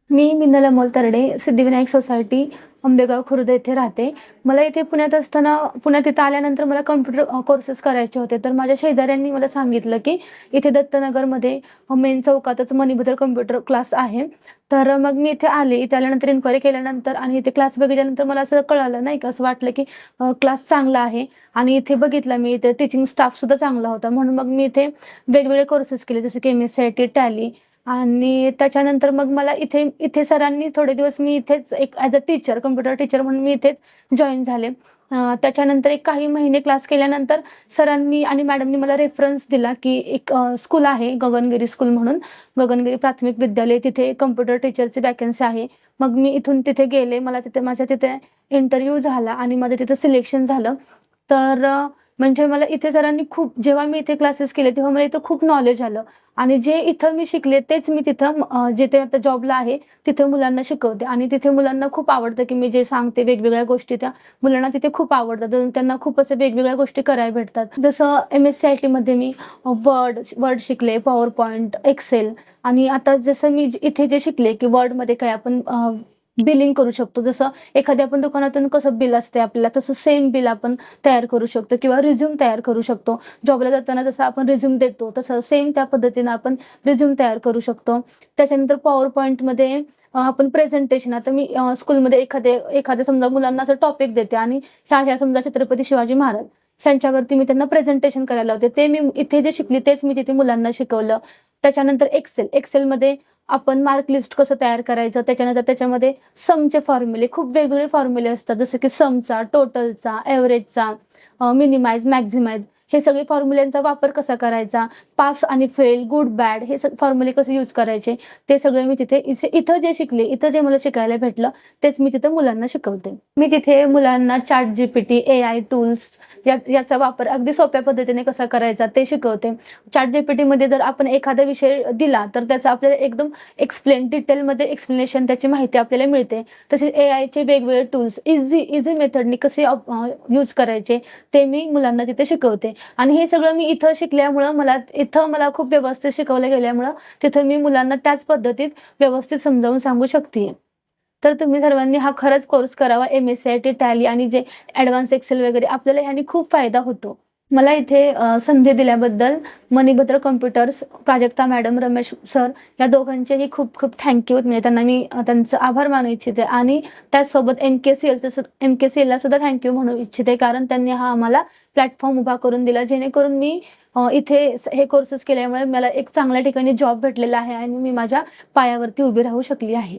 मी Minal Amol Tarde, Siddhivinayak society, Ambegaon Khurd येथे राहते. मला इथे पुण्यात इथं आल्यानंतर मला कॉम्प्युटर कोर्सेस करायचे होते. तर माझ्या शेजाऱ्यांनी मला सांगितलं, की इथे दत्तनगरमध्ये मेन चौकातच मणीभद्र कॉम्प्युटर क्लास आहे. तर मग मी इथे आले. इथे आल्यानंतर इन्क्वायरी केल्यानंतर आणि इथे क्लास बघितल्यानंतर मला असं कळालं नाही का, असं वाटलं, की क्लास चांगला आहे आणि इथे बघितला मी, इथे टीचिंग स्टाफसुद्धा चांगला होता. म्हणून मग मी इथे वेगवेगळे कोर्सेस केले, जसे की MSc टॅली. आणि त्याच्यानंतर मग मला इथे इथे सरांनी थोडे दिवस मी इथेच एक as a teacher, computer teacher म्हणून मी इथेच जॉइन झाले. त्याच्यानंतर एक काही महिने क्लास केल्यानंतर सरांनी आणि मॅडमनी मला रेफरन्स दिला, की एक स्कूल आहे गगनगिरी स्कूल म्हणून, गगनगिरी प्राथमिक विद्यालय, तिथे कॉम्प्युटर टीचरची वॅकन्सी आहे. मग मी इथून तिथे गेले. माझ्या तिथे इंटरव्ह्यू झाला आणि माझं तिथं सिलेक्शन झालं. तर म्हणजे मला इथे सरांनी जेव्हा मी इथे क्लासेस केले तेव्हा मला इथं खूप नॉलेज आलं आणि जे इथं मी शिकले तेच मी तिथं जिथे आता जॉबला आहे तिथं मुलांना शिकवते आणि तिथे मुलांना खूप आवडतं, की मी जे सांगते वेगवेगळ्या गोष्टी त्या मुलांना तिथे खूप आवडतात. त्यांना खूप असं वेगवेगळ्या गोष्टी करायला भेटतात. जसं MSc मी वर्ड शिकले, पॉवर पॉईंट, एक्सेल. आणि आता जसं मी इथे जे शिकले, की वर्डमध्ये काय आपण बिलिंग करू शकतो. जसं एखाद्या आपण दुकानातून कसं बिल असते आपल्याला, तसं सेम बिल आपण तयार करू शकतो किंवा रिझ्यूम तयार करू शकतो. जॉबला जाताना जसं आपण रिझ्यूम देतो तसं सेम त्या पद्धतीनं आपण रिझ्यूम तयार करू शकतो. त्याच्यानंतर पॉवर पॉईंटमध्ये आपण प्रेझेंटेशन, आता मी स्कूलमध्ये एखाद्या समजा मुलांना असं टॉपिक देते आणि ह्या समजा छत्रपती शिवाजी महाराज त्यांच्यावरती मी त्यांना प्रेझेंटेशन करायला होते. ते मी इथे जे शिकली तेच मी तिथे मुलांना शिकवलं. त्याच्यानंतर एक्सेलमध्ये आपण मार्क लिस्ट कसं तयार करायचं, त्याच्यानंतर त्याच्यामध्ये समचे फॉर्म्युले, खूप वेगवेगळे फॉर्म्युले असतात, जसं की समचा, टोटलचा, ॲव्हरेजचा, मिनिमाइज, मॅक्झिमाइज, हे सगळे फॉर्म्युल्यांचा वापर कसा करायचा, पास आणि फेल, गुड बॅड, हे फॉर्म्युले कसे यूज करायचे, ते सगळं मी इथं जे शिकले, इथं जे मला शिकायला भेटलं तेच मी तिथं मुलांना शिकवते. मी तिथे मुलांना ChatGPT, AI टूल्स याचा वापर अगदी सोप्या पद्धतीने कसा करायचा ते शिकवते. ChatGPTमध्ये जर आपण एखादा विषय दिला तर त्याचा आपल्याला एकदम डिटेलमध्ये एक्सप्लेनेशन, त्याची माहिती आपल्याला मिळते. तसेच AIचे वेगवेगळे टूल्स इझी मेथडनी कसे यूज करायचे ते मी मुलांना तिथे शिकवते. आणि हे सगळं मी इथं शिकल्यामुळं मला खूप व्यवस्थित शिकवलं गेल्यामुळं तिथं मी मुलांना त्याच पद्धतीत व्यवस्थित समजावून सांगू शकते. तर तुम्ही सर्वांनी हा खरंच कोर्स करावा. MSc टॅली आणि जे ॲडव्हान्स एक्सेल वगैरे, आपल्याला ह्यानी खूप फायदा होतो. मला इथे संधी दिल्याबद्दल Manibhadra computers, Prajakta madam, Ramesh sir या दोघांचेही खूप खूप थँक्यू. म्हणजे त्यांना मी त्यांचं आभार मानू इच्छिते आणि त्याचसोबत MKCLला सुद्धा थँक्यू म्हणू इच्छिते, कारण त्यांनी हा आम्हाला प्लॅटफॉर्म उभा करून दिला, जेणेकरून मी इथे हे कोर्सेस केल्यामुळे मला एक चांगल्या ठिकाणी जॉब भेटलेला आहे आणि मी माझ्या पायावरती उभी राहू शकली आहे.